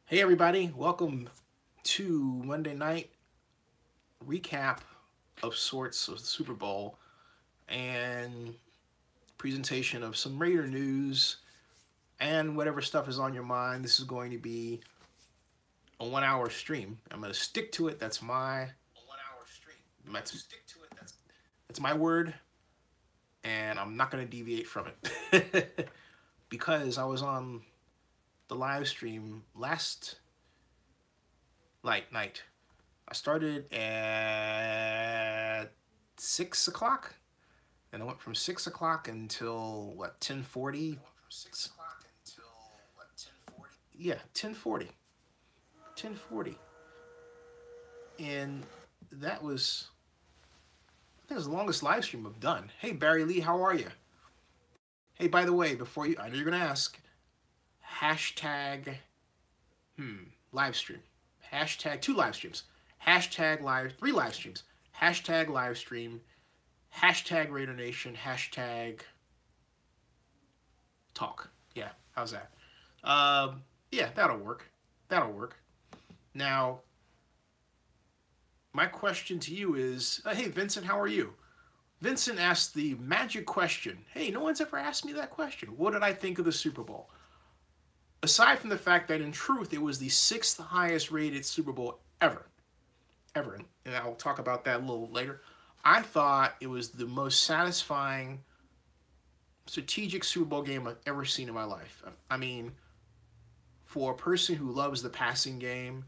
Hey everybody, welcome to Monday night recap of sorts of the Super Bowl and presentation of some Raider news and whatever stuff is on your mind. This is going to be a 1 hour stream. I'm going to stick to it. That's my 1 hour stream. That's my word, and I'm not going to deviate from it because I was on the live stream last night. I started at 6 o'clock, and I went from 6 o'clock until what, 10:40? Yeah, 10:40. 10:40. And that was, I think it was the longest live stream I've done. Hey Barry Lee, how are you? Hey, by the way, before you, I know you're gonna ask, hashtag live stream. Hashtag 2 live streams. Hashtag live, 3 live streams. Hashtag live stream. Hashtag Raider Nation. Hashtag talk. Yeah, how's that? Yeah, that'll work. That'll work. Now, my question to you is, hey Vincent, how are you? Vincent asked the magic question. Hey, no one's ever asked me that question. What did I think of the Super Bowl? Aside from the fact that in truth it was the 6th highest rated Super Bowl ever, and I'll talk about that a little later, I thought it was the most satisfying strategic Super Bowl game I've ever seen in my life. I mean, for a person who loves the passing game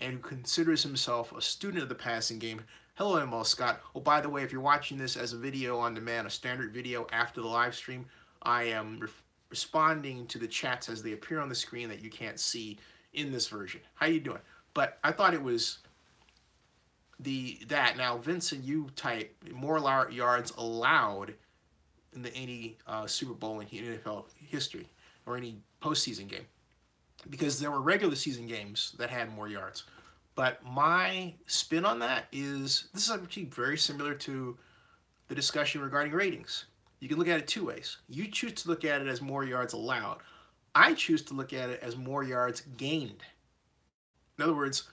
and who considers himself a student of the passing game, hello ML Scott. Oh, by the way, if you're watching this as a video on demand, a standard video after the live stream, I am responding to the chats as they appear on the screen that you can't see in this version. How you doing? But I thought it was that. Now, Vincent, you type more yards allowed in any Super Bowl in NFL history or any postseason game, because there were regular season games that had more yards. But my spin on that is, this is actually very similar to the discussion regarding ratings. You can look at it 2 ways. You choose to look at it as more yards allowed. I choose to look at it as more yards gained. In other words,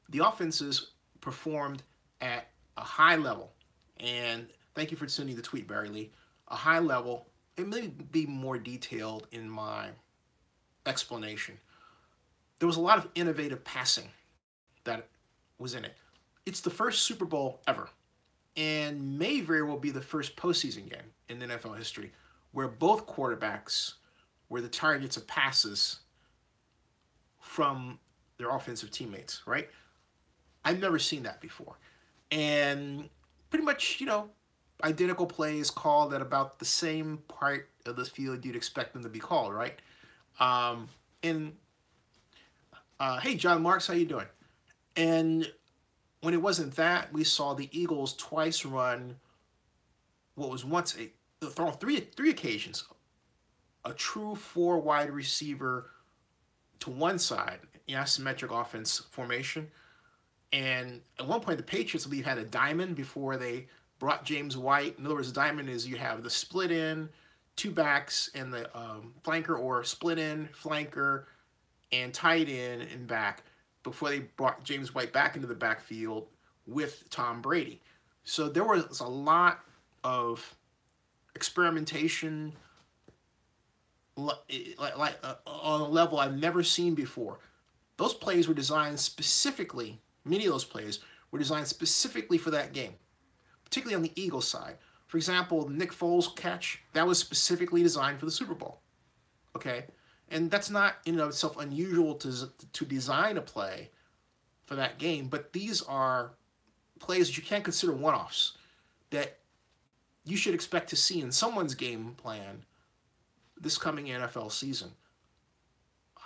the offenses performed at a high level. And thank you for sending the tweet, Barry Lee. A high level. It may be more detailed in my explanation. There was a lot of innovative passing that was in it. It's the first Super Bowl ever, and may very well be the first postseason game in NFL history where both quarterbacks were the targets of passes from their offensive teammates, right? I've never seen that before. And pretty much, identical plays called at about the same part of the field you'd expect them to be called, right? Hey, John Marks, how you doing? And when it wasn't that, we saw the Eagles twice run what was once on three occasions, a true 4 wide receiver to one side, asymmetric offense formation. And at one point, the Patriots, I believe, had a diamond before they brought James White. In other words, a diamond is you have the split in, 2 backs, and the flanker, or split in, flanker, and tight end and back, before they brought James White back into the backfield with Tom Brady. So there was a lot of experimentation on a level I've never seen before. Those plays were designed specifically, many of those plays were designed specifically for that game, particularly on the Eagles side. For example, the Nick Foles catch, that was specifically designed for the Super Bowl. Okay? And that's not in and of itself unusual to design a play for that game, but these are plays that you can't consider one-offs, that you should expect to see in someone's game plan this coming NFL season.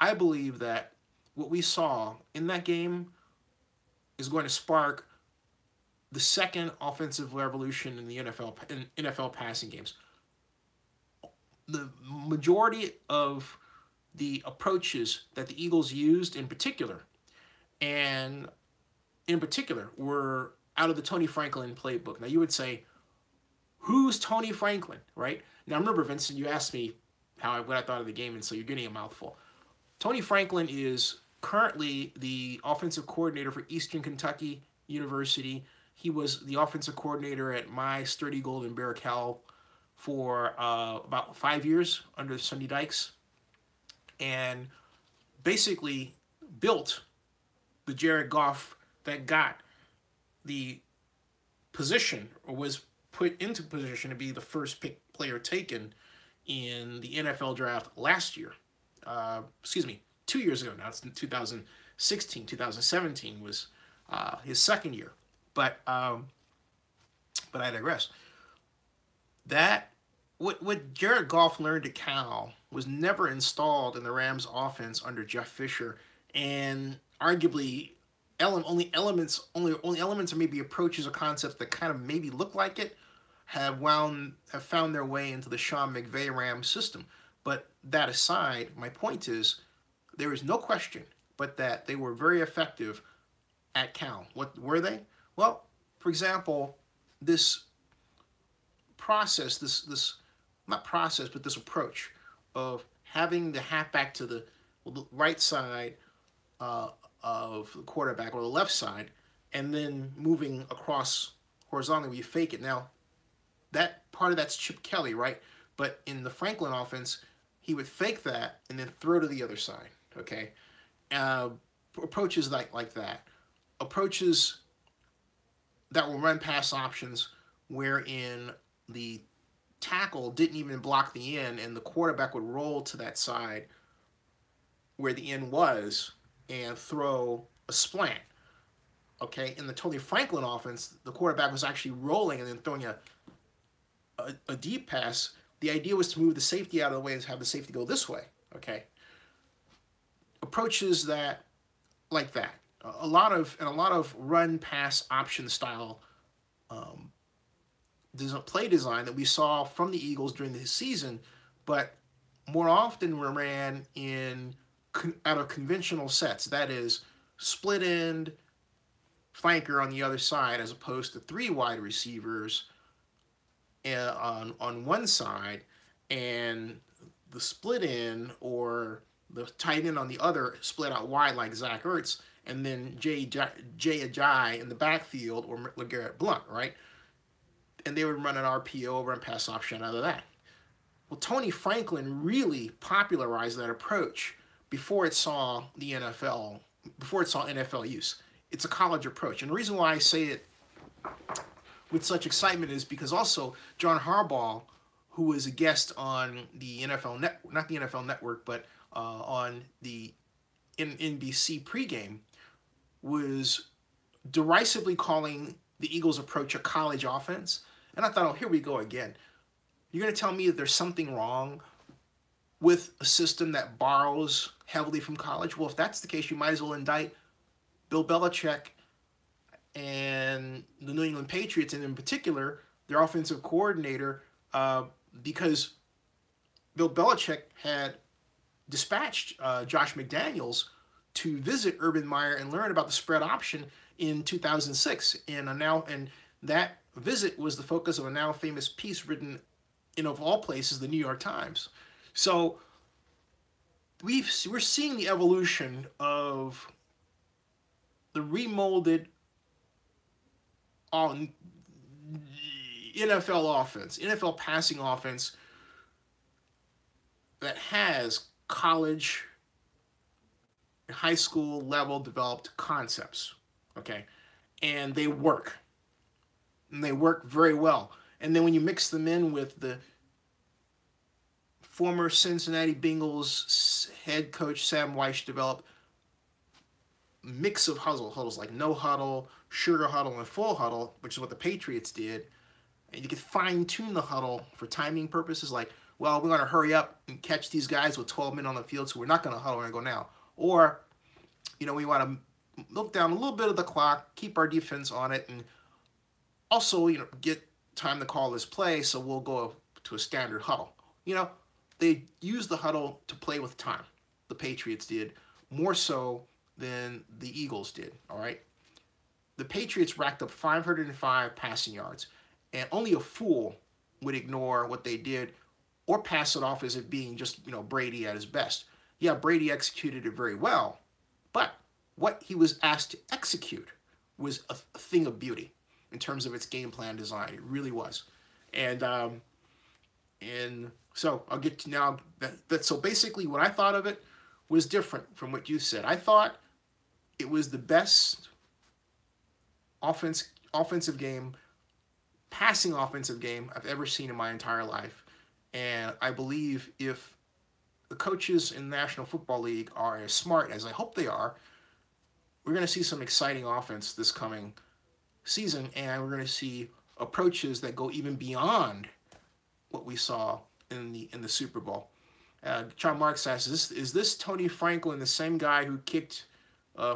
I believe that what we saw in that game is going to spark the second offensive revolution in the NFL passing games. The majority of the approaches that the Eagles used in particular were out of the Tony Franklin playbook. Now you would say, who's Tony Franklin, right? Now remember, Vincent, you asked me what I thought of the game, and so you're getting a mouthful. Tony Franklin is currently the offensive coordinator for Eastern Kentucky University. He was the offensive coordinator at my sturdy Golden Bear Cal for about 5 years under Sonny Dykes, and basically built the Jared Goff that got the position, or was put into position to be the first pick player taken in the NFL draft last year. 2 years ago now. It's in 2016. 2017 was his second year. But I digress. What Jared Goff learned at Cal was never installed in the Rams offense under Jeff Fisher, and arguably only elements or maybe approaches or concepts that kind of maybe look like it have found their way into the Sean McVay Rams system. But that aside, my point is there is no question but that they were very effective at Cal. What were they? Well, for example, this process, this not process, but this approach of having the halfback to the right side of the quarterback, or the left side, and then moving across horizontally where you fake it. Now, that part of that's Chip Kelly, right? But in the Franklin offense, he would fake that and then throw to the other side, okay? Approaches like that. Approaches that will run pass options wherein the tackle didn't even block the end, and the quarterback would roll to that side where the end was and throw a slant. Okay, in the Tony Franklin offense, the quarterback was actually rolling and then throwing a deep pass. The idea was to move the safety out of the way and have the safety go this way. Okay, approaches like that. A lot of run pass option style play design that we saw from the Eagles during the season, but more often were ran out of conventional sets. That is, split end, flanker on the other side, as opposed to 3 wide receivers on one side, and the split end or the tight end on the other split out wide like Zach Ertz, and then Jay Ajayi in the backfield, or LeGarrette Blount, right? And they would run an RPO, run pass option out of that. Well, Tony Franklin really popularized that approach before it saw the NFL, before it saw NFL use. It's a college approach. And the reason why I say it with such excitement is because also John Harbaugh, who was a guest on the NFL Network, not the NFL Network, but on the NBC pregame, was derisively calling the Eagles' approach a college offense. And I thought, oh, here we go again. You're going to tell me that there's something wrong with a system that borrows heavily from college? Well, if that's the case, you might as well indict Bill Belichick and the New England Patriots, and in particular, their offensive coordinator, because Bill Belichick had dispatched Josh McDaniels to visit Urban Meyer and learn about the spread option in 2006. And that visit was the focus of a now famous piece written in, of all places, the New York Times. So we're seeing the evolution of the remolded NFL offense, NFL passing offense that has college, high school level developed concepts, okay? And they work. And they work very well. And then when you mix them in with the former Cincinnati Bengals head coach Sam Weiss developed mix of huddles like no huddle, sugar huddle, and full huddle, which is what the Patriots did. And you could fine-tune the huddle for timing purposes, like, well, we're going to hurry up and catch these guys with 12 men on the field, so we're not going to huddle, we're going to go now. Or, we want to milk down a little bit of the clock, keep our defense on it, and also, get time to call this play, so we'll go to a standard huddle. They use the huddle to play with time. The Patriots did, more so than the Eagles did, all right? The Patriots racked up 505 passing yards, and only a fool would ignore what they did or pass it off as it being just, Brady at his best. Yeah, Brady executed it very well, But what he was asked to execute was a thing of beauty in terms of its game plan design. It really was. And so I'll get to now that so basically what I thought of it was different from what you said. I thought it was the best offensive game, passing offensive game I've ever seen in my entire life. And I believe if the coaches in the National Football League are as smart as I hope they are, we're going to see some exciting offense this coming season, and we're going to see approaches that go even beyond what we saw in the Super Bowl. John Marks asks, is this Tony Franklin the same guy who kicked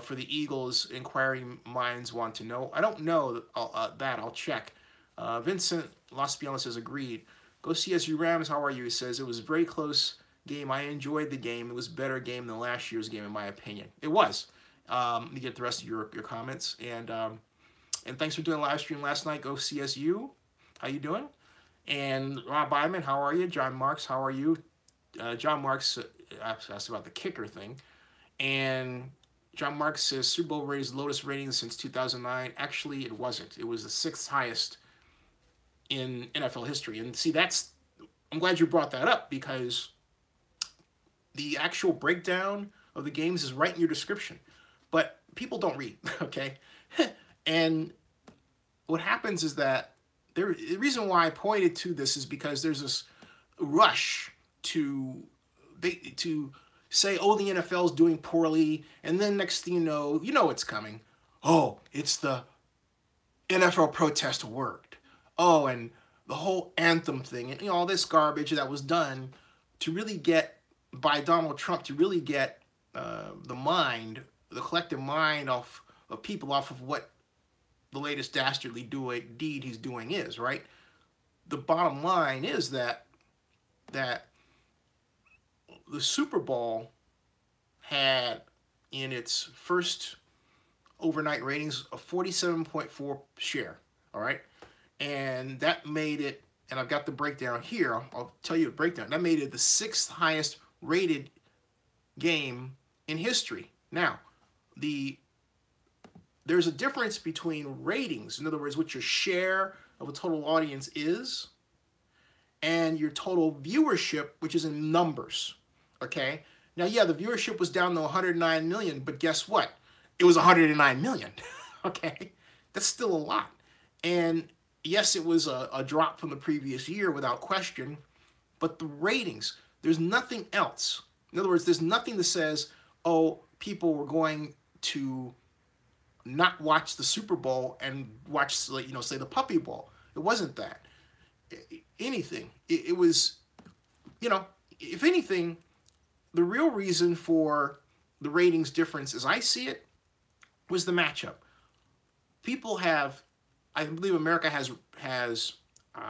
for the Eagles? Inquiring minds want to know. I don't know that. I'll check. Vincent Los Bielas has agreed. Go CSU Rams. How are you? He says, it was a very close game. I enjoyed the game. It was a better game than last year's game, in my opinion. It was. Let me get the rest of your comments. And thanks for doing a live stream last night. Go CSU. How you doing? And Rob Byman, how are you? John Marks, how are you? John Marks asked about the kicker thing. And John Marks says Super Bowl raised lowest ratings since 2009. Actually, it wasn't. It was the 6th highest in NFL history. And see, I'm glad you brought that up, because the actual breakdown of the games is right in your description. But people don't read, okay? And what happens is that the reason why I pointed to this is because there's this rush to say, oh, the NFL is doing poorly, and then next thing you know it's coming. Oh, it's the NFL protest worked. Oh, and the whole anthem thing, and all this garbage that was done to really get, by Donald Trump, to really get the collective mind of people off of what the latest dastardly deed he's doing is, right? The bottom line is that the Super Bowl had, in its first overnight ratings, a 47.4 share, all right? And that made it, and I've got the breakdown here, I'll tell you the breakdown, that made it the 6th highest rated game in history. Now, there's a difference between ratings, in other words, what your share of a total audience is, and your total viewership, which is in numbers, okay? Now, yeah, the viewership was down to 109 million, but guess what? It was 109 million, okay? That's still a lot. And yes, it was a drop from the previous year without question, but the ratings, there's nothing else. In other words, there's nothing that says, oh, people were going to not watch the Super Bowl and watch, say, the Puppy Bowl. It wasn't that. Anything. It was, if anything, the real reason for the ratings difference, as I see it, was the matchup. People have, I believe America has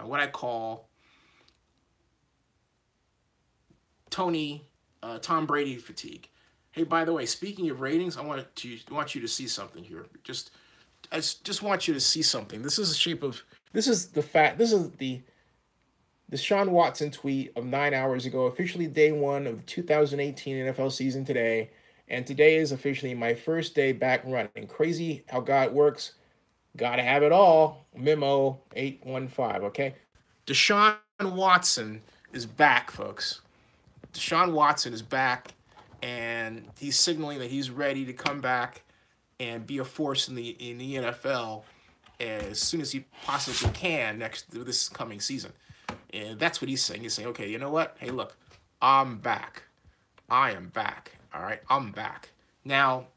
what I call Tom Brady fatigue. Hey, by the way, speaking of ratings, I want you to see something here. I just want you to see something. This is the Deshaun Watson tweet of 9 hours ago, officially day 1 of the 2018 NFL season today, and today is officially my first day back running. Crazy how God works. Gotta have it all. Memo 815, okay? Deshaun Watson is back, folks. Deshaun Watson is back, and he's signaling that he's ready to come back and be a force in the NFL as soon as he possibly can this coming season. And that's what he's saying. He's saying, okay, you know what? Hey, look, I'm back. I am back. All right, I'm back. Now,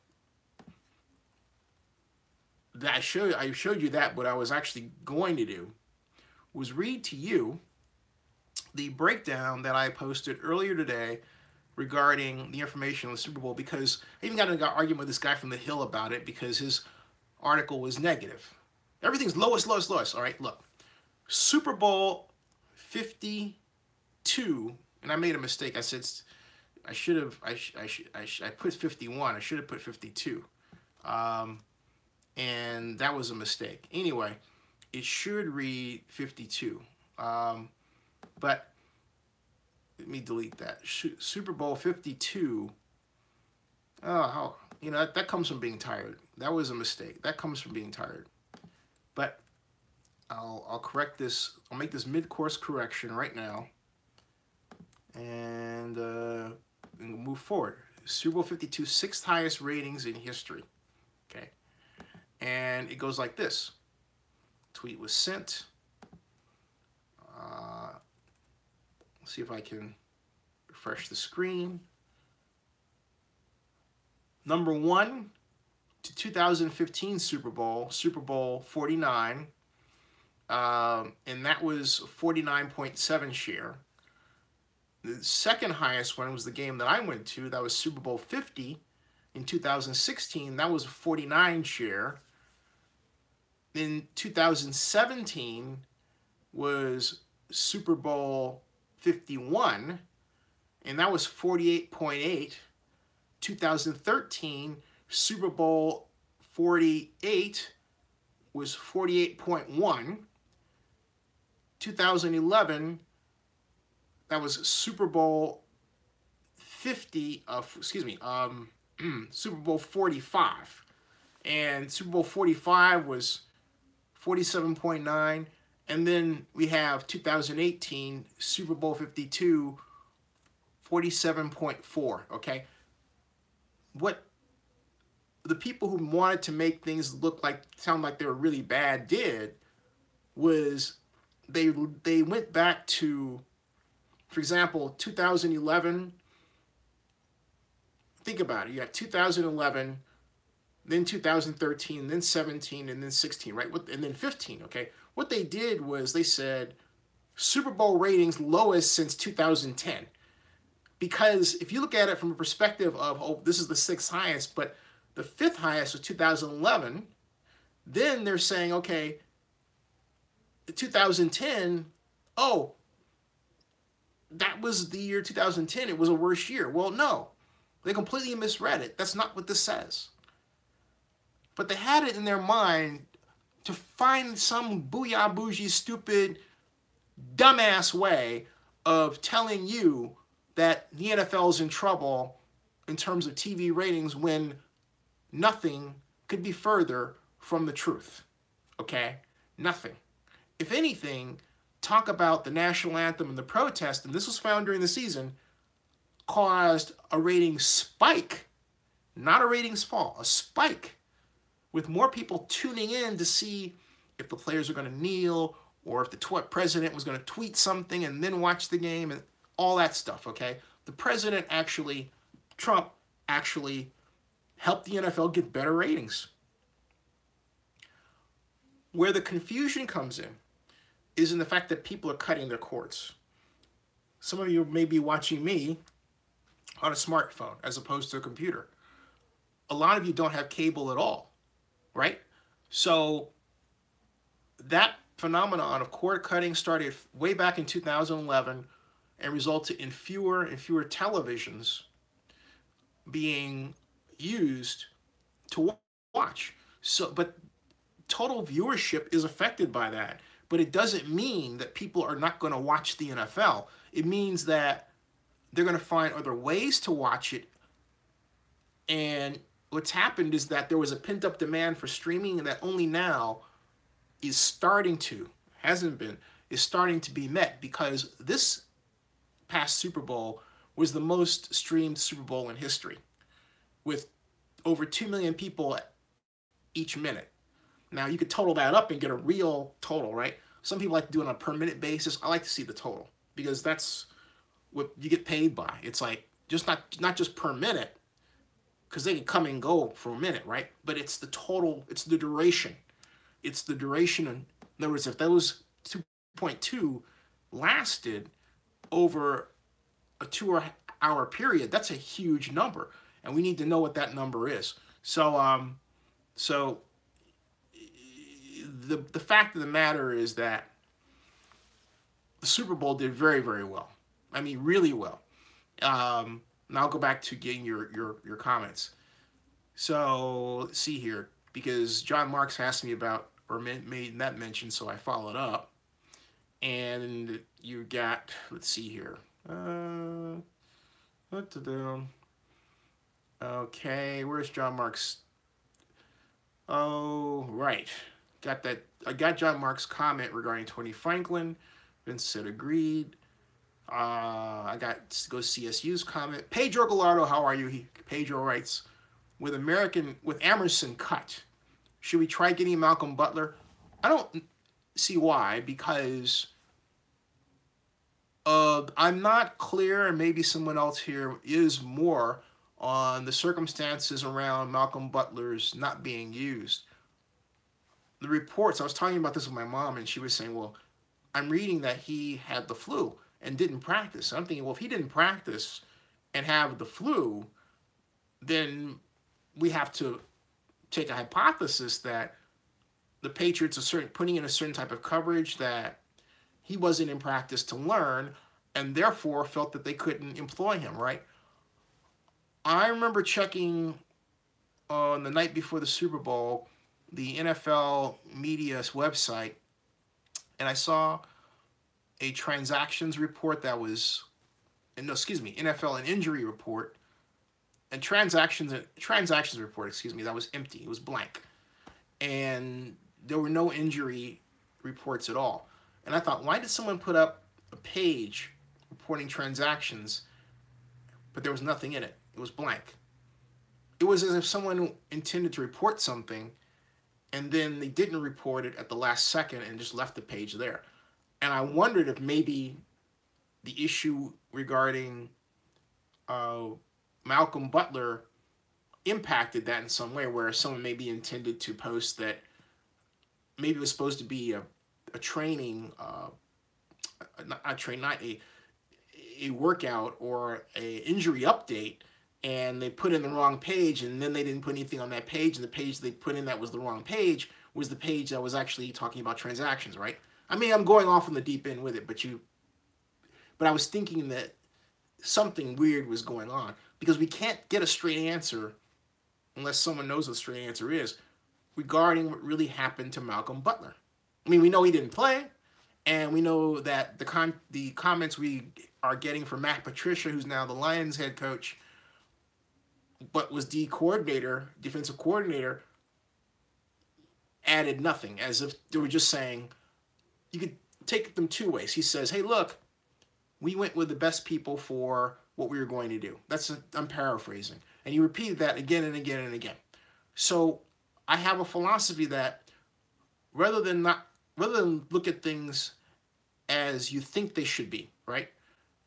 I showed you that. What I was actually going to do was read to you the breakdown that I posted earlier today regarding the information on the Super Bowl, because I even got in an argument with this guy from The Hill about it because his article was negative. Everything's lowest. All right, look. Super Bowl 52, and I made a mistake. I said I put 51. I should have put 52. And that was a mistake. Anyway, it should read 52. But let me delete that. Super Bowl 52. Oh, You know, that comes from being tired. That was a mistake. That comes from being tired. But I'll correct this. I'll make this mid-course correction right now, and move forward. Super Bowl 52, sixth highest ratings in history. Okay, and it goes like this. Tweet was sent. Let's see if I can refresh the screen. Number 1 to 2015 Super Bowl, Super Bowl 49, and that was 49.7 share. The second highest one was the game that I went to. That was Super Bowl 50 in 2016. That was 49 share. In 2017 was Super Bowl 51, and that was 48.8. 2013 Super Bowl 48 was 48.1. 2011, that was Super Bowl 50 Super Bowl 45, and Super Bowl 45 was 47.9. And then we have 2018 Super Bowl 52, 47.4. Okay, what the people who wanted to make things sound like they were really bad did was they went back to, for example, 2011. Think about it. You got 2011, then 2013, then 17, and then 16, right? And then 15, okay? What they did was they said Super Bowl ratings lowest since 2010. Because if you look at it from a perspective of, oh, this is the sixth highest, but the fifth highest was 2011, then they're saying, okay, 2010, oh, that was the year 2010. It was a worse year. Well, no, they completely misread it. That's not what this says. But they had it in their mind to find some booyah bougie, stupid, dumbass way of telling you that the NFL is in trouble in terms of TV ratings when nothing could be further from the truth. Okay? Nothing. If anything, talk about the national anthem and the protest, and this was found during the season, caused a ratings spike, not a ratings fall, a spike, with more people tuning in to see if the players are going to kneel or if the president was going to tweet something and then watch the game and all that stuff, okay? The president actually, Trump actually helped the NFL get better ratings. Where the confusion comes in is in the fact that people are cutting their cords. Some of you may be watching me on a smartphone as opposed to a computer. A lot of you don't have cable at all, right? So that phenomenon of cord cutting started way back in 2011 and resulted in fewer and fewer televisions being used to watch. So, but total viewership is affected by that. But it doesn't mean that people are not going to watch the NFL. It means that they're going to find other ways to watch it. And what's happened is that there was a pent-up demand for streaming and that only now is starting to, is starting to be met, because this past Super Bowl was the most streamed Super Bowl in history, with over 2 million people each minute. Now, you could total that up and get a real total, right? Some people like to do it on a per minute basis. I like to see the total because that's what you get paid by. It's like just not just per minute, because they can come and go for a minute, right? But it's the total, it's the duration. It's the duration. In other words, if those 2.2 lasted over a 2-hour period, that's a huge number, and we need to know what that number is. So, the fact of the matter is that the Super Bowl did very, very well. I mean, really well. Now I'll go back to getting your comments. So let's see here, because John Marks asked me about, or made that mention, so I followed up. And you got, let's see here. Okay, where's John Mark's? Oh, right. Got that. I got John Mark's comment regarding Tony Franklin. Vince said agreed. I got go CSU's comment. Pedro Gallardo, how are you? Pedro writes, with Amerson cut, should we try getting Malcolm Butler? I don't see why, because I'm not clear, and maybe someone else here is more on the circumstances around Malcolm Butler's not being used. The reports, I was talking about this with my mom, and she was saying, well, I'm reading that he had the flu and didn't practice. I'm thinking, well, if he didn't practice and have the flu, then we have to take a hypothesis that the Patriots are putting in a certain type of coverage that he wasn't in practice to learn, and therefore felt that they couldn't employ him, right? I remember checking on the night before the Super Bowl, the NFL media's website, and I saw a transactions report that was, no, excuse me, NFL and injury report, and transactions report, excuse me, that was empty. It was blank. And there were no injury reports at all. And I thought, why did someone put up a page reporting transactions, but there was nothing in it? It was blank. It was as if someone intended to report something, and then they didn't report it at the last second and just left the page there. And I wondered if maybe the issue regarding Malcolm Butler impacted that in some way, where someone maybe intended to post that maybe it was supposed to be a training, not a workout or a injury update, and they put in the wrong page, and then they didn't put anything on that page, and the page they put in that was the wrong page was the page that was actually talking about transactions, right? I mean, I'm going off on the deep end with it, but I was thinking that something weird was going on, because we can't get a straight answer unless someone knows what the straight answer is regarding what really happened to Malcolm Butler. I mean, we know he didn't play, and we know that the comments we are getting from Matt Patricia, who's now the Lions head coach, but was defensive coordinator, added nothing, as if they were just saying, you could take them two ways. He says, hey, look, we went with the best people for what we were going to do. I'm paraphrasing. And he repeated that again and again and again. So I have a philosophy that rather than look at things as you think they should be, right?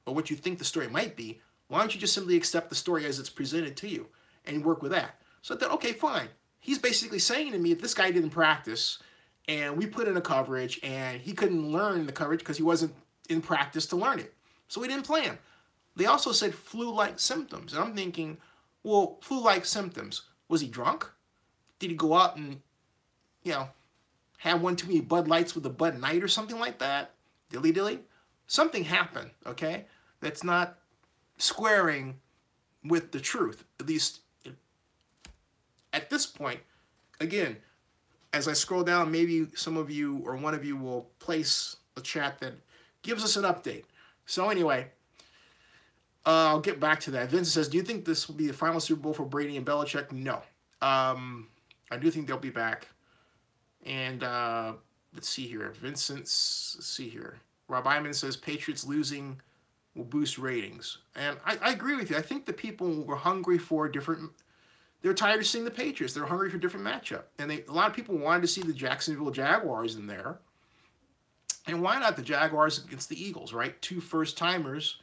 Or what you think the story might be, why don't you just simply accept the story as it's presented to you and work with that? So I thought, okay, fine. He's basically saying to me, if this guy didn't practice and we put in a coverage and he couldn't learn the coverage because he wasn't in practice to learn it, so we didn't play him. They also said flu-like symptoms. And I'm thinking, well, flu-like symptoms. Was he drunk? Did he go out and, have one too many Bud Lights with a Bud Night or something like that? Dilly-dilly? Something happened, okay? That's not squaring with the truth, at least at this point. Again, as I scroll down, maybe some of you or one of you will place a chat that gives us an update. So anyway, I'll get back to that. Vincent says, do you think this will be the final Super Bowl for Brady and Belichick? No. I do think they'll be back. And let's see here. let's see here. Rob Iman says, Patriots losing will boost ratings. And I agree with you. I think the people were hungry for they're tired of seeing the Patriots. They're hungry for a different matchup. And a lot of people wanted to see the Jacksonville Jaguars in there. And why not the Jaguars against the Eagles, right? Two first-timers,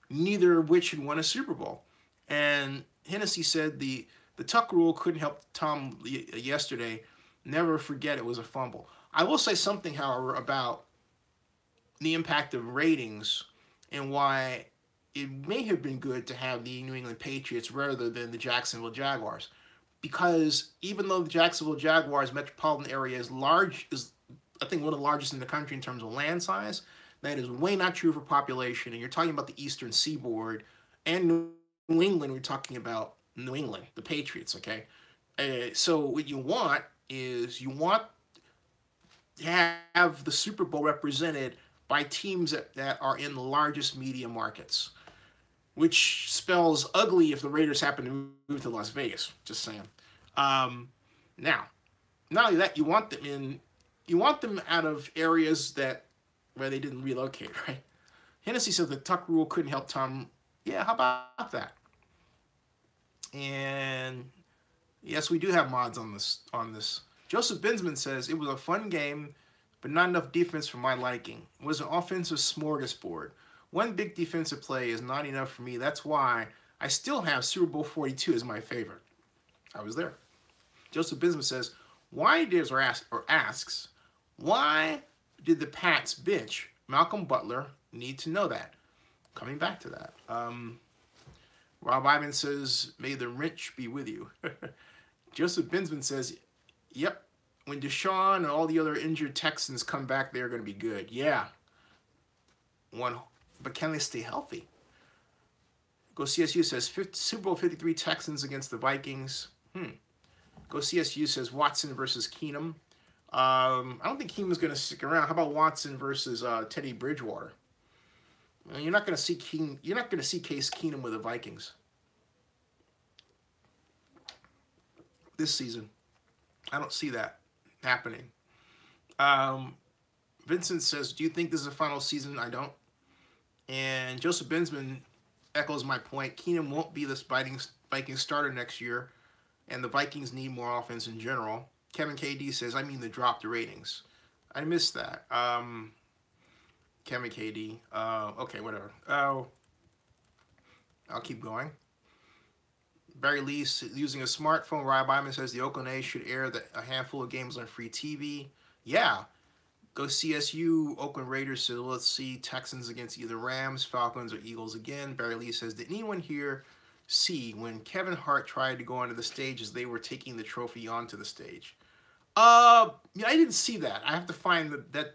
neither of which had won a Super Bowl. And Hennessy said the tuck rule couldn't help Tom yesterday. Never forget it was a fumble. I will say something, however, about the impact of ratings and why it may have been good to have the New England Patriots rather than the Jacksonville Jaguars. Because even though the Jacksonville Jaguars metropolitan area is I think one of the largest in the country in terms of land size, that is way not true for population. And you're talking about the Eastern Seaboard and New England. We're talking about New England, the Patriots, okay? So what you want is to have the Super Bowl represented by teams that are in the largest media markets. which spells ugly if the Raiders happen to move to Las Vegas. Just saying. Now, not only that, you want them out of areas where they didn't relocate, right? Hennessy said the Tuck rule couldn't help Tom. Yeah, how about that? And yes, we do have mods on this. Joseph Binsman says, it was a fun game, but not enough defense for my liking. It was an offensive smorgasbord. One big defensive play is not enough for me. That's why I still have Super Bowl 42 as my favorite. I was there. Joseph Binsman says, asks, why did the Pats bitch Malcolm Butler? Need to know that. Coming back to that. Rob Ivan says, may the rich be with you. Joseph Binsman says, yep, when Deshaun and all the other injured Texans come back, they're going to be good. Yeah. But can they stay healthy? Go CSU says, Super Bowl 53 Texans against the Vikings. Go CSU says, Watson versus Keenum. I don't think Keenum's going to stick around. How about Watson versus Teddy Bridgewater? You're not going to see Case Keenum with the Vikings this season. I don't see that happening. Vincent says, do you think this is the final season? I don't. And Joseph Binsman echoes my point. Keenum won't be this Vikings starter next year, and the Vikings need more offense in general. Kevin KD says, I mean, they dropped the ratings. I missed that. Kevin KD. Okay, whatever. I'll keep going. Barry Lee using a smartphone. Rob Iman says the Oakland A's should air a handful of games on free TV. Yeah. Go CSU. Oakland Raiders says, let's see Texans against either Rams, Falcons, or Eagles again. Barry Lee says, did anyone here see when Kevin Hart tried to go onto the stage as they were taking the trophy onto the stage? I didn't see that. I have to find that.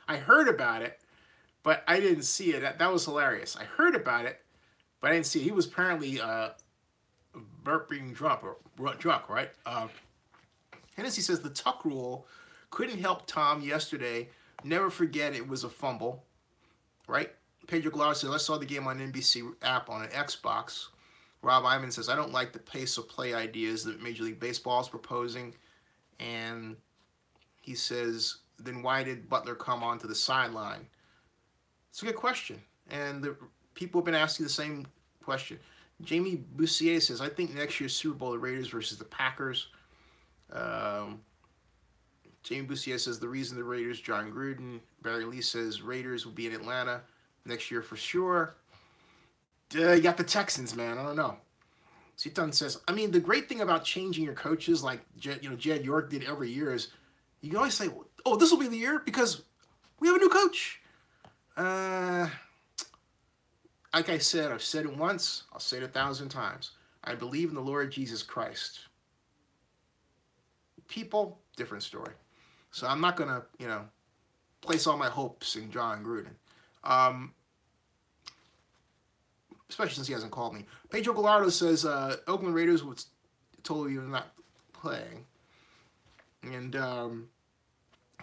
I heard about it, but I didn't see it. That was hilarious. I heard about it, but I didn't see it. He was apparently being drunk, right? Hennessy says the Tuck rule couldn't help Tom yesterday. Never forget it was a fumble, right? Pedro Gallardo says, I saw the game on NBC app on an Xbox. Rob Iman says, I don't like the pace of play ideas that Major League Baseball is proposing. And he says, then why did Butler come onto the sideline? It's a good question. And the people have been asking the same question. Jamie Boussier says, I think next year's Super Bowl, the Raiders versus the Packers. Jamie Boussier says, the reason the Raiders, John Gruden. Barry Lee says, Raiders will be in Atlanta next year for sure. You got the Texans, man. I don't know. Seaton says, I mean, the great thing about changing your coaches like Jed York did every year is you can always say, oh, this will be the year because we have a new coach. Like I said, I've said it once. I'll say it 1,000 times. I believe in the Lord Jesus Christ. People, different story. So I'm not going to, place all my hopes in John Gruden. Especially since he hasn't called me. Pedro Gallardo says Oakland Raiders would totally not playing. And Go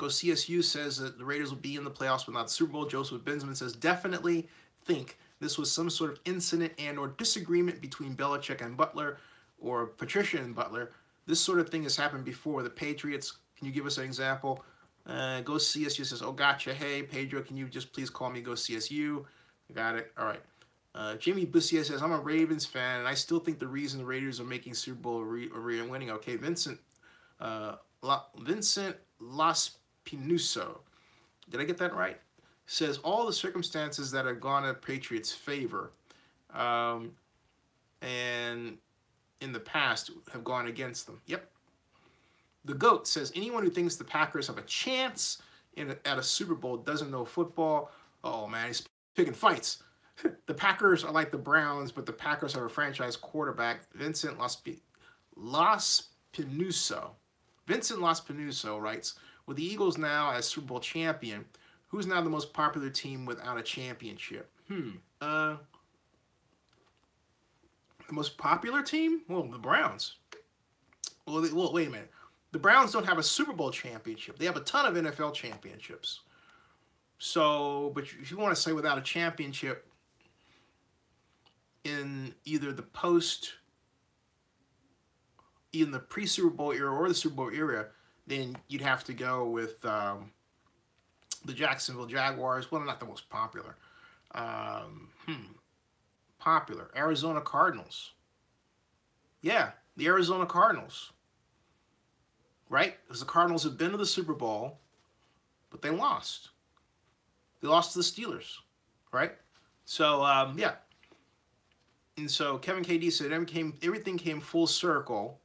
CSU says that the Raiders will be in the playoffs but not the Super Bowl. Joseph Binsman says definitely think this was some sort of incident and or disagreement between Belichick and Butler or Patricia and Butler. This sort of thing has happened before. The Patriots, can you give us an example? Go CSU says, oh, gotcha. Hey, Pedro, can you just please call me Go CSU? Got it. All right. Jamie Bussier says, I'm a Ravens fan, and I still think the reason the Raiders are making Super Bowl winning. Okay, Vincent Laspinuso, did I get that right? Says, all the circumstances that have gone in Patriots' favor and in the past have gone against them. Yep. The GOAT says, anyone who thinks the Packers have a chance at a Super Bowl doesn't know football. Oh, man, he's picking fights. The Packers are like the Browns, but the Packers have a franchise quarterback, Vincent Laspinuso. Vincent Laspinuso writes, with the Eagles now as Super Bowl champion, who's now the most popular team without a championship? The most popular team? Well, the Browns. Well, wait a minute. The Browns don't have a Super Bowl championship. They have a ton of NFL championships. So, but if you want to say without a championship, in either the pre-Super Bowl era or the Super Bowl era, then you'd have to go with the Jacksonville Jaguars. Well, not the most popular. Popular. Arizona Cardinals. Yeah, the Arizona Cardinals. Right? Because the Cardinals have been to the Super Bowl, but they lost. They lost to the Steelers. Right? So, yeah. And so Kevin KD said everything came full circle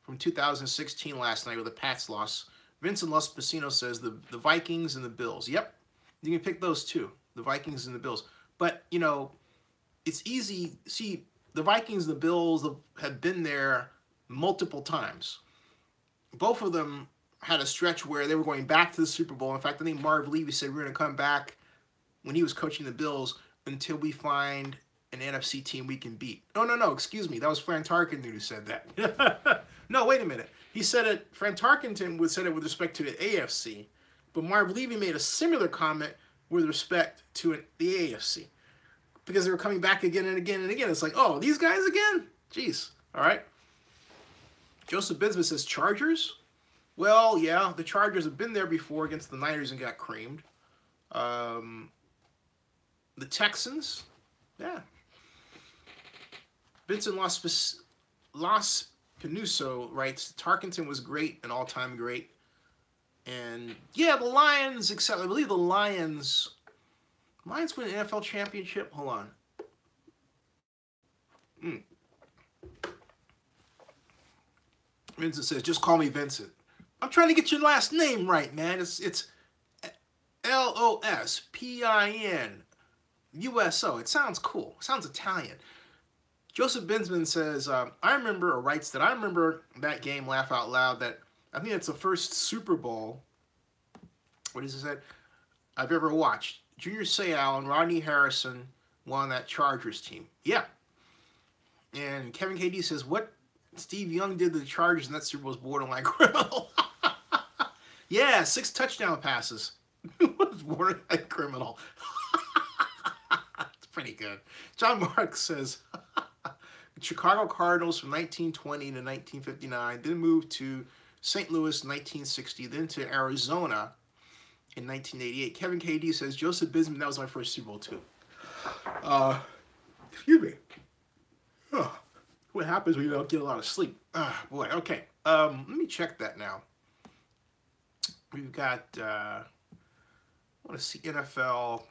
from 2016 last night with the Pats loss. Vincent Laspacino says the Vikings and the Bills. Yep, you can pick those two, the Vikings and the Bills. But, you know, it's easy. See, the Vikings and the Bills have been there multiple times. Both of them had a stretch where they were going back to the Super Bowl. In fact, I think Marv Levy said we're going to come back when he was coaching the Bills until we find an NFC team we can beat. No, excuse me. That was Fran Tarkenton who said that. No, wait a minute. He said it, Fran Tarkenton said it with respect to the AFC, but Marv Levy made a similar comment with respect to the AFC. Because they were coming back again and again and again. It's like, oh, these guys again? Jeez. All right. Joseph Bismuth says, Chargers? Well, yeah, the Chargers have been there before against the Niners and got creamed. The Texans? Yeah. Vincent Las Pinuso writes, Tarkenton was great, an all-time great. And, yeah, the Lions, except I believe the Lions win an NFL championship? Hold on. Vincent says, just call me Vincent. I'm trying to get your last name right, man. It's LospinUSO. It sounds cool. It sounds Italian. Joseph Binsman says, I remember that game, laugh out loud, that I think it's the first Super Bowl, what is it, I've ever watched. Junior Seau and Rodney Harrison won that Chargers team. Yeah. And Kevin KD says, what Steve Young did to the Chargers in that Super Bowl was borderline criminal. Yeah, 6 touchdown passes. It was borderline criminal. It's pretty good. John Mark says, Chicago Cardinals from 1920 to 1959, then moved to St. Louis in 1960, then to Arizona in 1988. Kevin KD says, Joseph Bismuth, that was my first Super Bowl too. Excuse me. What happens when you don't get a lot of sleep? Boy, okay. Let me check that now. We've got, I want to see NFL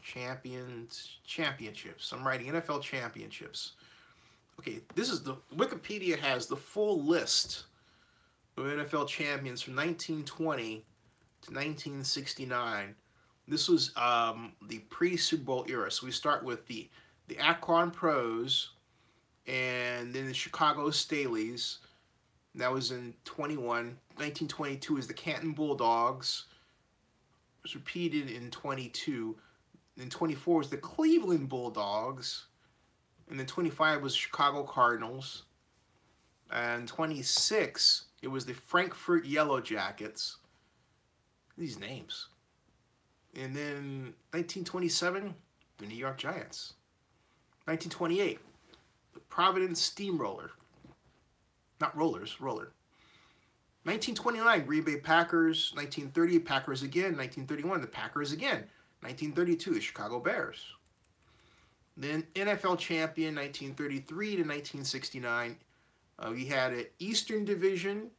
championships. I'm writing NFL championships. Okay, this is Wikipedia has the full list of NFL champions from 1920 to 1969. This was the pre-Super Bowl era. So we start with the Akron Pros, and then the Chicago Staleys. That was in 21. 1922 is the Canton Bulldogs. It was repeated in 22. Then 24 was the Cleveland Bulldogs. And then 25 was Chicago Cardinals. And 26, it was the Frankfurt Yellow Jackets. These names. And then 1927, the New York Giants. 1928, the Providence Steamroller. Not Rollers, Roller. 1929, Green Bay Packers. 1930, Packers again. 1931, the Packers again. 1932, the Chicago Bears. Then NFL champion, 1933 to 1969. We had an Eastern Division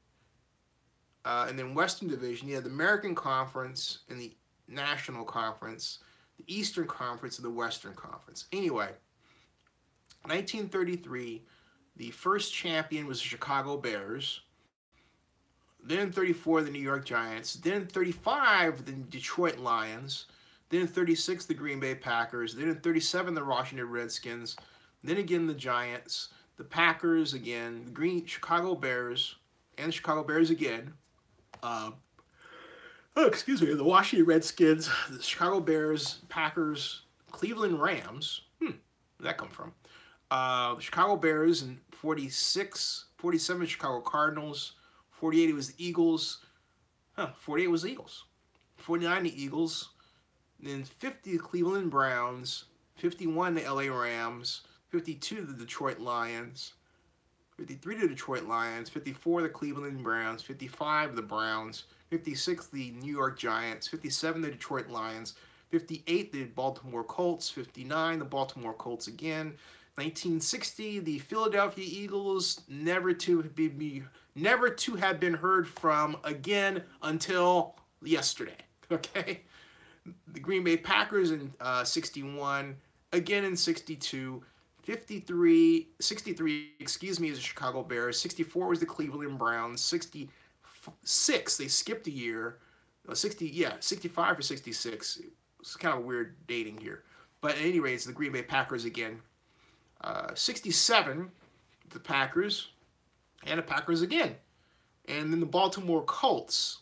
and then Western Division. You had the American Conference and the National Conference, the Eastern Conference and the Western Conference. Anyway, 1933, the first champion was the Chicago Bears. Then 34, the New York Giants. Then 35, the Detroit Lions. Then in 36, the Green Bay Packers. Then in 37, the Washington Redskins. Then again, the Giants. The Packers again. The Chicago Bears. And the Chicago Bears again. The Washington Redskins. The Chicago Bears. Packers. Cleveland Rams. Where'd that come from? The Chicago Bears in 46. 47, Chicago Cardinals. 48, it was the Eagles. 48 was the Eagles. 49, the Eagles. Then 50, the Cleveland Browns. 51 the LA Rams, 52 the Detroit Lions, 53 the Detroit Lions, 54 the Cleveland Browns, 55 the Browns, 56 the New York Giants, 57 the Detroit Lions, 58 the Baltimore Colts, 59 the Baltimore Colts again, 1960 the Philadelphia Eagles, never to have been heard from again until yesterday. Okay, the Green Bay Packers in 61, again in 62. 63, excuse me, is the Chicago Bears. 64 was the Cleveland Browns. 66, they skipped a year. 65 or 66. It's kind of weird dating here. But at any rate, it's the Green Bay Packers again. 67, the Packers, and the Packers again. And then the Baltimore Colts,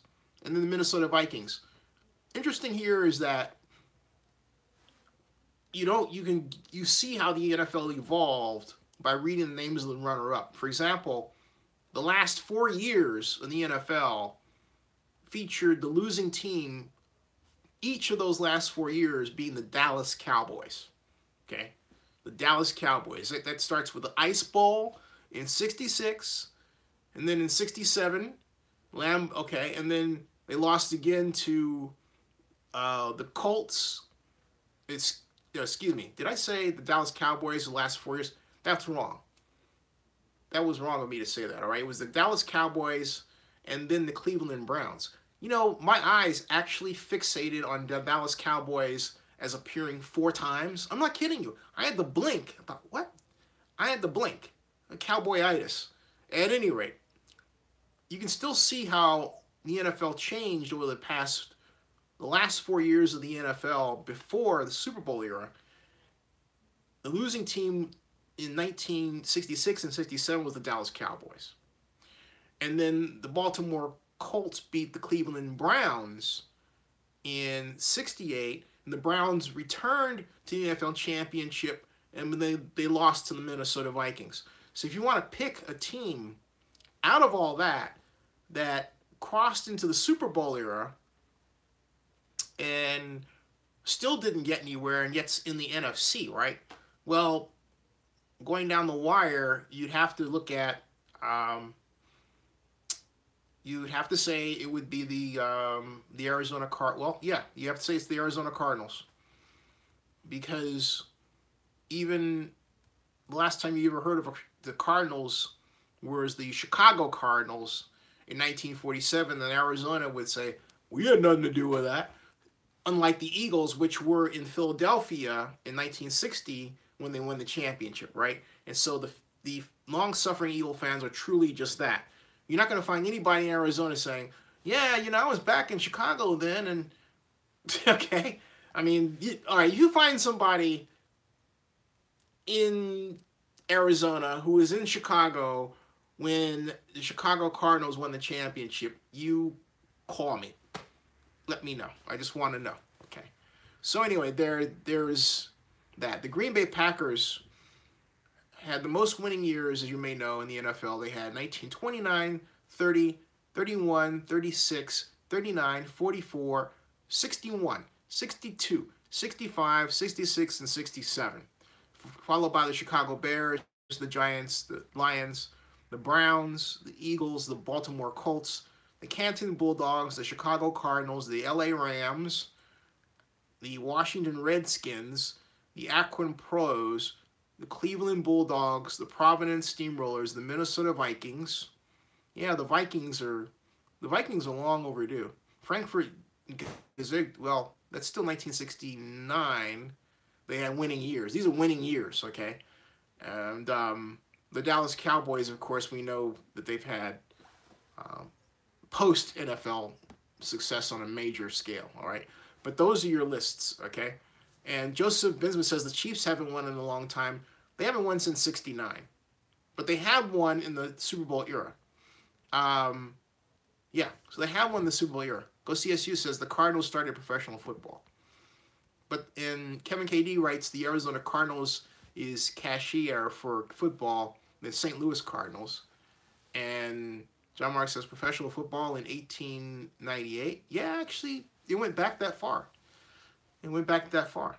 and then the Minnesota Vikings. Interesting here is that you see how the NFL evolved by reading the names of the runner-up. For example, the last 4 years of the NFL featured the losing team, each of those last 4 years being the Dallas Cowboys. Okay, the Dallas Cowboys. That starts with the Ice Bowl in 66, and then in 67, and then they lost again to the Colts. Excuse me, did I say the Dallas Cowboys the last 4 years? That's wrong. That was wrong of me to say that, all right? It was the Dallas Cowboys and then the Cleveland Browns. You know, my eyes actually fixated on the Dallas Cowboys as appearing 4 times. I'm not kidding you. I had to blink. I thought, what? I had to blink. A cowboyitis. At any rate, you can still see how the NFL changed over the last 4 years of the NFL before the Super Bowl era. The losing team in 1966 and 67 was the Dallas Cowboys. And then the Baltimore Colts beat the Cleveland Browns in 68, and the Browns returned to the NFL Championship, and they lost to the Minnesota Vikings. So if you want to pick a team out of all that crossed into the Super Bowl era and still didn't get anywhere and yet's in the NFC, right? Well, going down the wire, you'd have to look at, you'd have to say it would be the Arizona Well, yeah, you have to say it's the Arizona Cardinals. Because even the last time you ever heard of the Cardinals was the Chicago Cardinals in 1947, and Arizona would say, we had nothing to do with that. Unlike the Eagles, which were in Philadelphia in 1960 when they won the championship, right? And so the long-suffering Eagle fans are truly just that. You're not going to find anybody in Arizona saying, yeah, I was back in Chicago then, and okay. I mean, all right, you find somebody in Arizona who was in Chicago when the Chicago Cardinals won the championship, you call me. Let me know. I just want to know. Okay. So anyway, there's that. The Green Bay Packers had the most winning years, as you may know, in the NFL. They had 1929, 30, 31, 36, 39, 44, 61, 62, 65, 66, and 67. Followed by the Chicago Bears, the Giants, the Lions, the Browns, the Eagles, the Baltimore Colts, the Canton Bulldogs, the Chicago Cardinals, the LA Rams, the Washington Redskins, the Akron Pros, the Cleveland Bulldogs, the Providence Steamrollers, the Minnesota Vikings. Yeah, the Vikings are long overdue. Frankfurt, well, that's still 1969. They had winning years. These are winning years, okay? And the Dallas Cowboys, of course, we know that they've had post-NFL success on a major scale, all right? But those are your lists, okay? And Joseph Binsman says the Chiefs haven't won in a long time. They haven't won since '69. But they have won in the Super Bowl era. Yeah, so they have won the Super Bowl era. Go CSU says the Cardinals started professional football. But Kevin KD writes the Arizona Cardinals is cashier for football, the St. Louis Cardinals. And John Mark says professional football in 1898. Yeah, actually, it went back that far. It went back that far.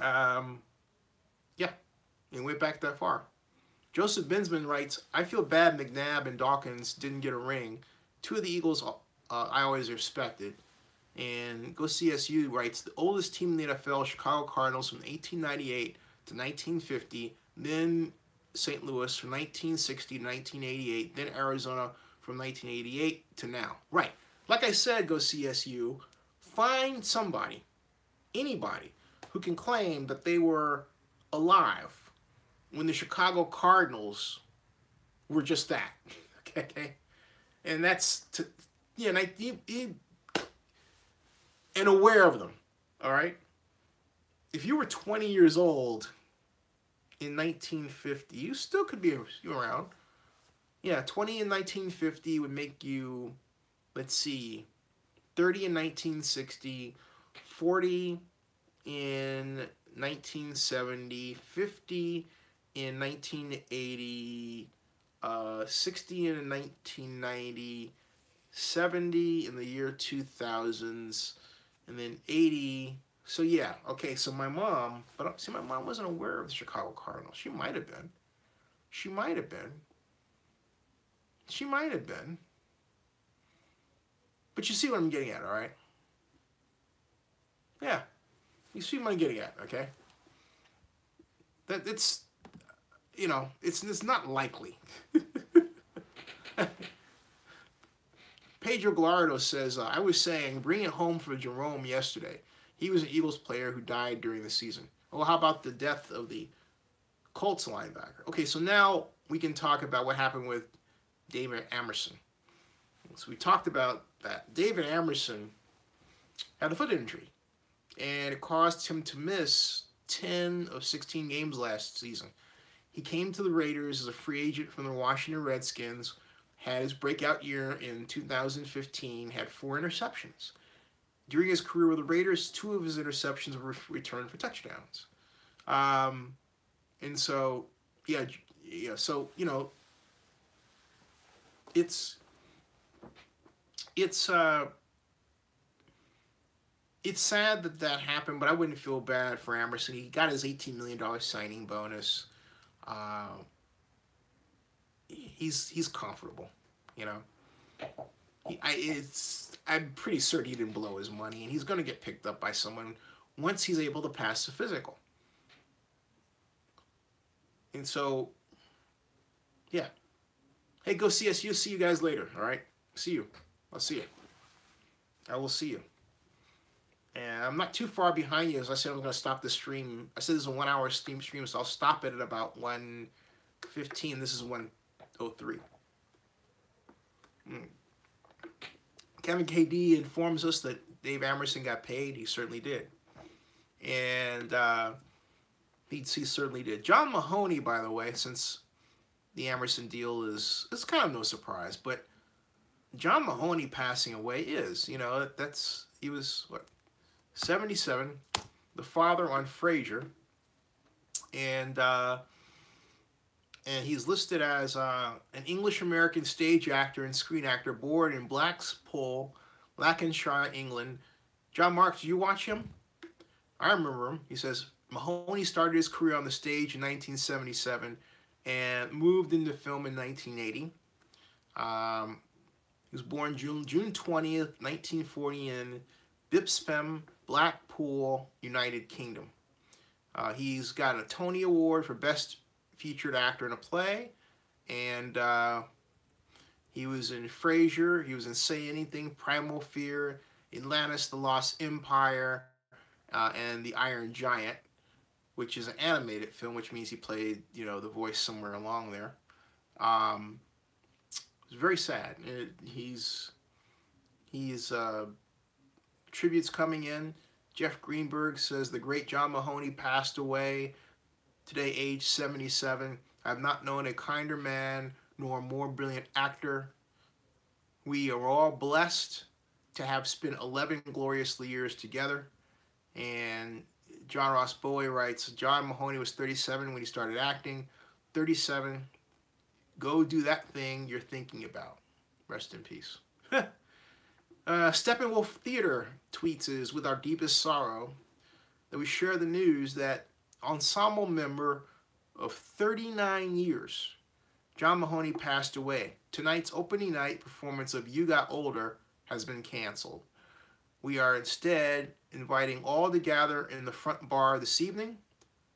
Um, yeah, and went back that far. Joseph Binsman writes, I feel bad McNabb and Dawkins didn't get a ring. Two of the Eagles I always respected. And Go CSU writes, the oldest team in the NFL, Chicago Cardinals from 1898 to 1950, then St. Louis from 1960 to 1988, then Arizona from 1988 to now. Right. Like I said, Go CSU, find somebody, anybody, who can claim that they were alive when the Chicago Cardinals were just that. Okay? And that's, and aware of them. All right? If you were 20 years old in 1950, you still could be around. Yeah, 20 in 1950 would make you, let's see, 30 in 1960, 40 in 1970, 50 in 1980, 60 in 1990, 70 in the year 2000s, and then 80. So yeah, okay, so my mom, but see, my mom wasn't aware of the Chicago Cardinals. She might have been. She might have been. She might have been. But you see what I'm getting at, all right? Yeah. You see what I'm getting at, okay? That it's, it's not likely. Pedro Gallardo says, I was saying, bring it home for Jerome yesterday. He was an Eagles player who died during the season. Well, how about the death of the Colts linebacker? Okay, so now we can talk about what happened with David Amerson. So we talked about that. David Amerson had a foot injury, and it caused him to miss 10 of 16 games last season. He came to the Raiders as a free agent from the Washington Redskins, had his breakout year in 2015, had 4 interceptions. During his career with the Raiders, 2 of his interceptions were returned for touchdowns. And so, so, it's sad that happened, but I wouldn't feel bad for Amerson. He got his $18 million signing bonus. He's comfortable, I'm pretty certain he didn't blow his money, and he's going to get picked up by someone once he's able to pass the physical. And so, yeah. Hey, Go CSU. See you guys later, all right? See you. I'll see you. I will see you. And I'm not too far behind you. As I said, I'm going to stop the stream. I said this is a 1-hour stream, so I'll stop it at about 1:15. This is 1:03. Kevin KD informs us that Dave Amerson got paid. He certainly did. And he certainly did. John Mahoney, by the way, since the Amerson deal is kind of no surprise, but John Mahoney passing away is, he was, 77, the father on Frazier, and he's listed as an English-American stage actor and screen actor born in Blackpool, Lancashire, England. John Marks, do you watch him? I remember him. He says, Mahoney started his career on the stage in 1977 and moved into film in 1980. He was born June 20th, 1940 in Bipshem, Blackpool, United Kingdom. He's got a Tony Award for Best Featured Actor in a Play, and he was in Frazier, he was in Say Anything, Primal Fear, Atlantis, The Lost Empire, and The Iron Giant, which is an animated film, which means he played, the voice somewhere along there. It's very sad. He's tributes coming in. Jeff Greenberg says the great John Mahoney passed away today, age 77. I've not known a kinder man nor a more brilliant actor. We are all blessed to have spent 11 glorious years together. And John Ross Bowie writes, John Mahoney was 37 when he started acting. 37. Go do that thing you're thinking about. Rest in peace. Steppenwolf Theater tweets is, with our deepest sorrow, that we share the news that ensemble member of 39 years, John Mahoney, passed away. Tonight's opening night performance of You Got Older has been canceled. We are instead inviting all to gather in the front bar this evening.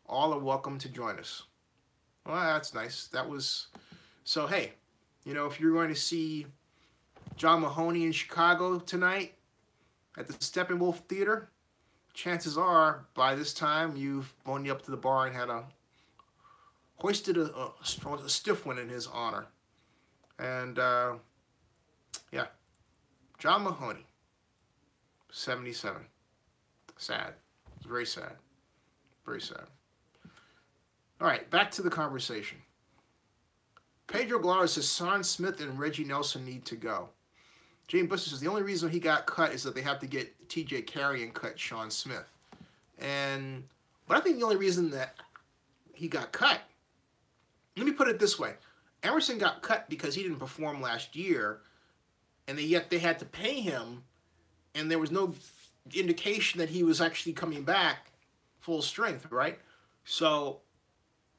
All are welcome to join us. Well, that's nice. That was, so hey, you know, if you're going to see John Mahoney in Chicago tonight at the Steppenwolf Theater, chances are by this time you've gone up to the bar and had hoisted a stiff one in his honor. And yeah, John Mahoney, 77. Sad. It's very sad. Very sad. All right, back to the conversation. Pedro Gallardo says Sean Smith and Reggie Nelson need to go. Jane Buster says the only reason he got cut is that they have to get T.J. Carey and cut Sean Smith. But I think the only reason that he got cut, let me put it this way. Amerson got cut because he didn't perform last year, and yet they had to pay him, and there was no indication that he was actually coming back full strength, right? So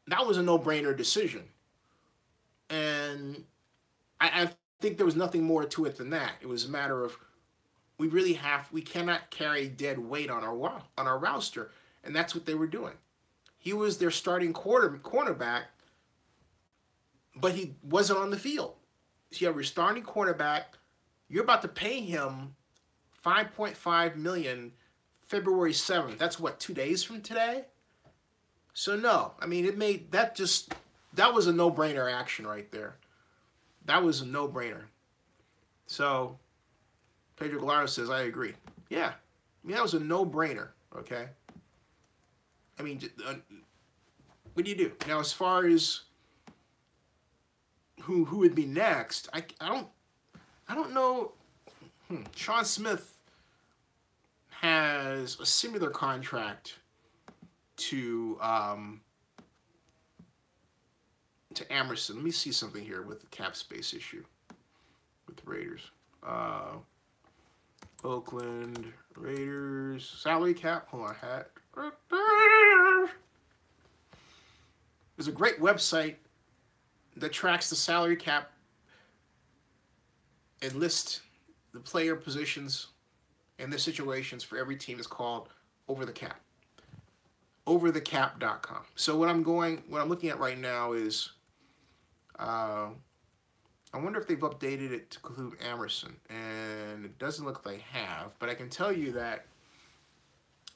that was a no-brainer decision. And I think there was nothing more to it than that. It was a matter of we cannot carry dead weight on our roster, and that's what they were doing. He was their starting cornerback, but he wasn't on the field. So you have your starting cornerback. You're about to pay him $5.5 million February 7th. That's what, 2 days from today? So no, I mean, that was a no-brainer action right there. That was a no-brainer. So Pedro Gallardo says, I agree. Yeah, I mean, that was a no-brainer, okay? I mean, what do you do? Now, as far as who would be next, I don't know. Sean Smith has a similar contract to Amerson. Let me see something here with the cap space issue with the Raiders. Oakland Raiders salary cap. Hold on, hat. There's a great website that tracks the salary cap and lists the player positions and their situations for every team. Is called Over the Cap. Overthecap.com. So what I'm looking at right now is, I wonder if they've updated it to include Amerson, and it doesn't look like they have, but I can tell you that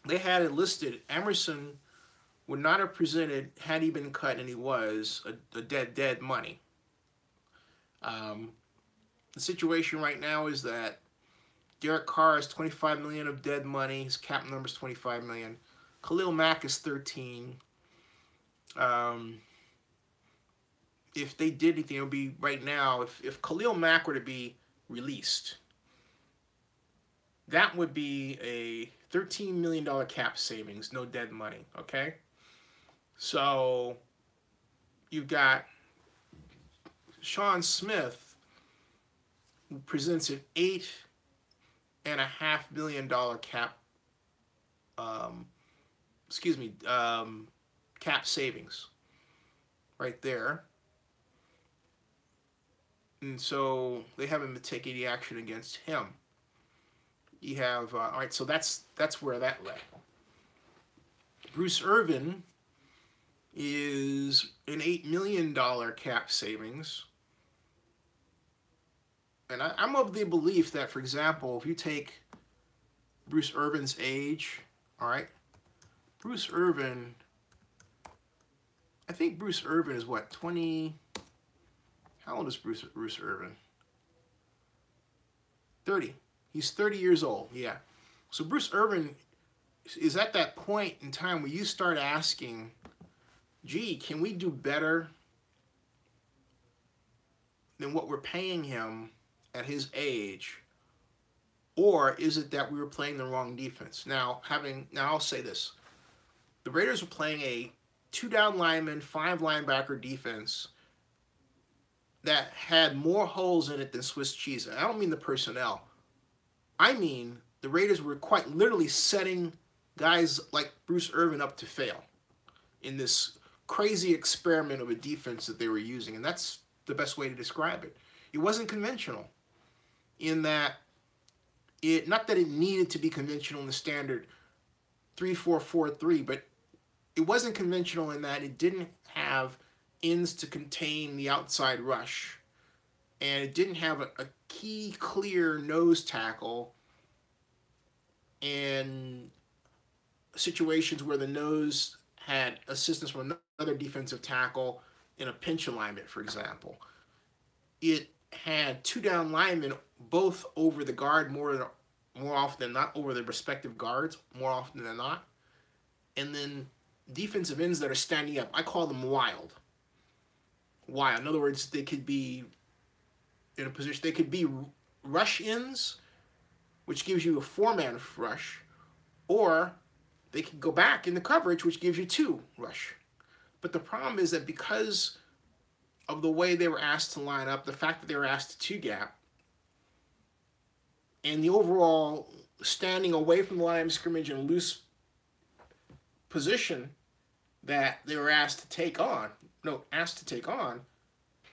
they had it listed. Amerson would not have presented, had he been cut, and he was, a dead money. The situation right now is that Derek Carr has $25 million of dead money. His cap number is $25 million. Khalil Mack is 13. If they did anything, it would be right now. If Khalil Mack were to be released, that would be a $13 million cap savings, no dead money. Okay, so you've got Sean Smith, who presents an $8.5 million cap. Cap savings right there. And so they haven't been taking any action against him. You have, all right, so that's where that led. Bruce Irvin is an $8 million cap savings. And I'm of the belief that, for example, if you take Bruce Irvin's age, all right, Bruce Irvin, I think Bruce Irvin is what, 20, how old is Bruce Irvin? 30. He's 30 years old, yeah. So Bruce Irvin is at that point in time where you start asking, gee, can we do better than what we're paying him at his age? Or is it that we were playing the wrong defense? Now I'll say this. The Raiders were playing a 2-down lineman, 5 linebacker defense that had more holes in it than Swiss cheese. And I don't mean the personnel. I mean the Raiders were quite literally setting guys like Bruce Irvin up to fail in this crazy experiment of a defense that they were using. And that's the best way to describe it. It wasn't conventional in that not that it needed to be conventional in the standard 3-4-4-3, but it wasn't conventional in that it didn't have ends to contain the outside rush. And it didn't have a key clear nose tackle in situations where the nose had assistance from another defensive tackle in a pinch alignment, for example. It had two down linemen both over the guard more often than not, over their respective guards more often than not. And then defensive ends that are standing up. I call them wild. Wild. In other words, they could be in a position, they could be rush ends, which gives you a four-man rush, or they could go back in the coverage, which gives you two rush. But the problem is that because of the way they were asked to line up, the fact that they were asked to two-gap, and the overall standing away from the line of scrimmage in loose position that they were asked to take on,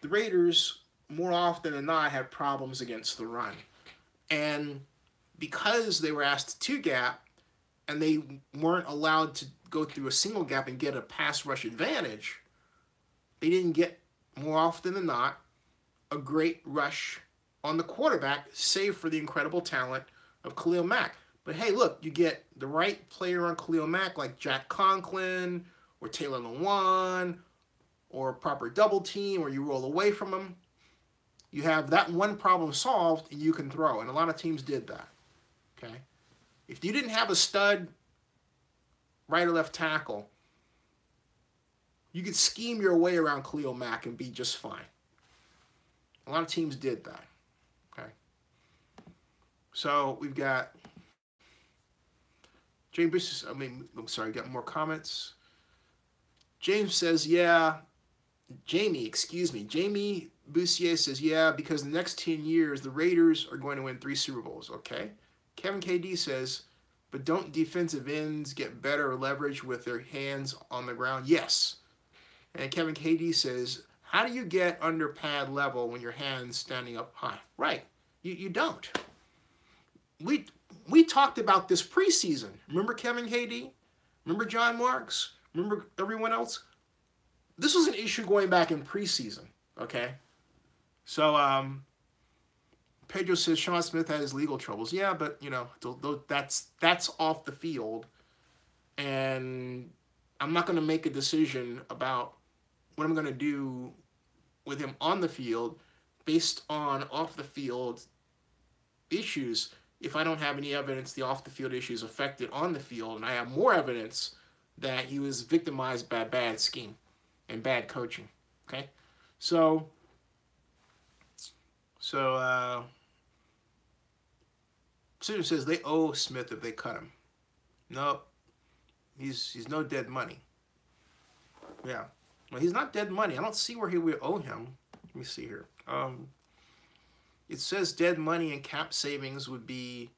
the Raiders more often than not had problems against the run. And because they were asked to two-gap and they weren't allowed to go through a single gap and get a pass rush advantage, they didn't get, more often than not, a great rush on the quarterback, save for the incredible talent of Khalil Mack. But hey, look, you get the right player on Khalil Mack, like Jack Conklin or Taylor Lewan, or a proper double team, or you roll away from him. You have that one problem solved, and you can throw. And a lot of teams did that. Okay, if you didn't have a stud right or left tackle, you could scheme your way around Khalil Mack and be just fine. A lot of teams did that. Okay, so we've got James. I'm sorry, got more comments. James says, yeah. Jamie Boussier says, yeah, because the next 10 years, the Raiders are going to win 3 Super Bowls, okay? Kevin KD says, but don't defensive ends get better leverage with their hands on the ground? Yes. And Kevin KD says, how do you get under pad level when your hand's standing up high? Right. You don't. We talked about this preseason. Remember Kevin KD? Remember John Marks? Remember everyone else? This was an issue going back in preseason, okay? So, Pedro says Sean Smith had his legal troubles. Yeah, but, you know, that's off the field. And I'm not going to make a decision about what I'm going to do with him on the field based on off-the-field issues if I don't have any evidence the off-the-field issues affected on the field, and I have more evidence that he was victimized by bad scheme and bad coaching. Okay, so Susan says they owe Smith if they cut him. Nope, he's no dead money. Yeah, well, he's not dead money. I don't see where he would owe him. Let me see here. It says dead money and cap savings would be.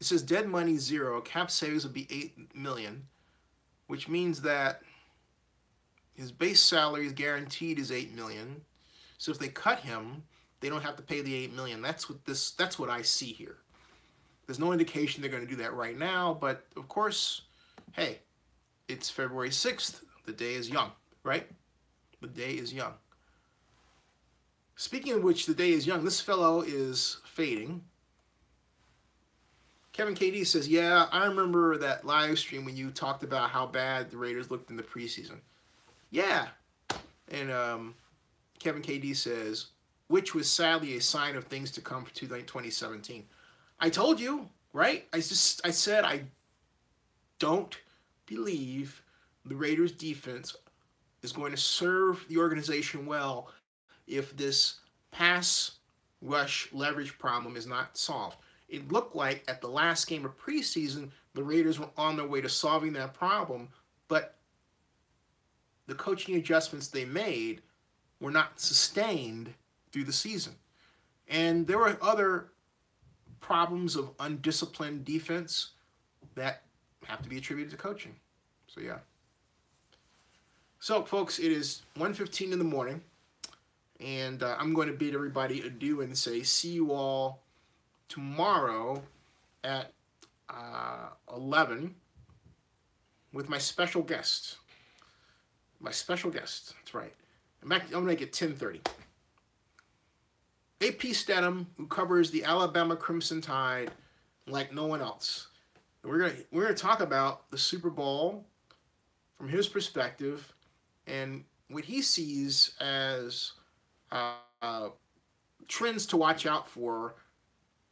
It says dead money 0, cap savings would be $8 million, which means that his base salary is guaranteed is $8 million. So if they cut him, they don't have to pay the $8 million. That's what I see here. There's no indication they're going to do that right now, but of course, hey, it's February 6th. The day is young, right? The day is young. Speaking of which, the day is young. This fellow is fading. Kevin KD says, yeah, I remember that live stream when you talked about how bad the Raiders looked in the preseason. Yeah. And Kevin KD says, which was sadly a sign of things to come for 2017. I told you, right? I said I don't believe the Raiders defense is going to serve the organization well if this pass rush leverage problem is not solved. It looked like at the last game of preseason, the Raiders were on their way to solving that problem, but the coaching adjustments they made were not sustained through the season. And there were other problems of undisciplined defense that have to be attributed to coaching. So yeah. So folks, it is 1:15 in the morning, and I'm going to bid everybody adieu and say see you all tomorrow at 11 with my special guest. My special guest. That's right. I'm going to make it 10:30. AP Stedham, who covers the Alabama Crimson Tide like no one else. We're gonna talk about the Super Bowl from his perspective and what he sees as trends to watch out for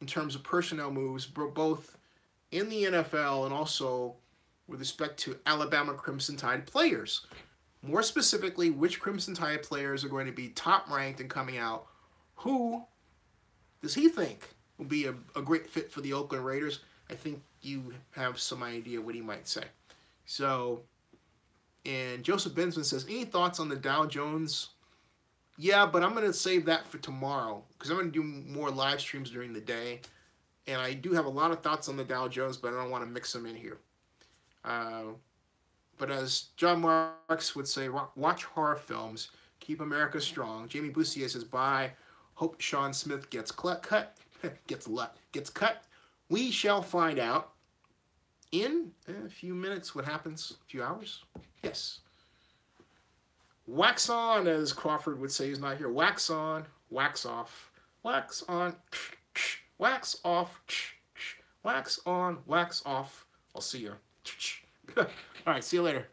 in terms of personnel moves, both in the NFL and also with respect to Alabama Crimson Tide players. More specifically, which Crimson Tide players are going to be top ranked and coming out. Who does he think will be a great fit for the Oakland Raiders? I think you have some idea what he might say. So, and Joseph Bensman says, any thoughts on the Dow Jones? Yeah, but I'm going to save that for tomorrow because I'm going to do more live streams during the day. And I do have a lot of thoughts on the Dow Jones, but I don't want to mix them in here. But as John Marks would say, watch horror films, keep America strong. Jamie Bussier says, bye. Hope Sean Smith gets cut. gets cut. We shall find out in a few minutes what happens. A few hours? Yes. Wax on, as Crawford would say, he's not here. Wax on, wax off. Wax on, wax off. Wax on, wax off. I'll see you. All right, see you later.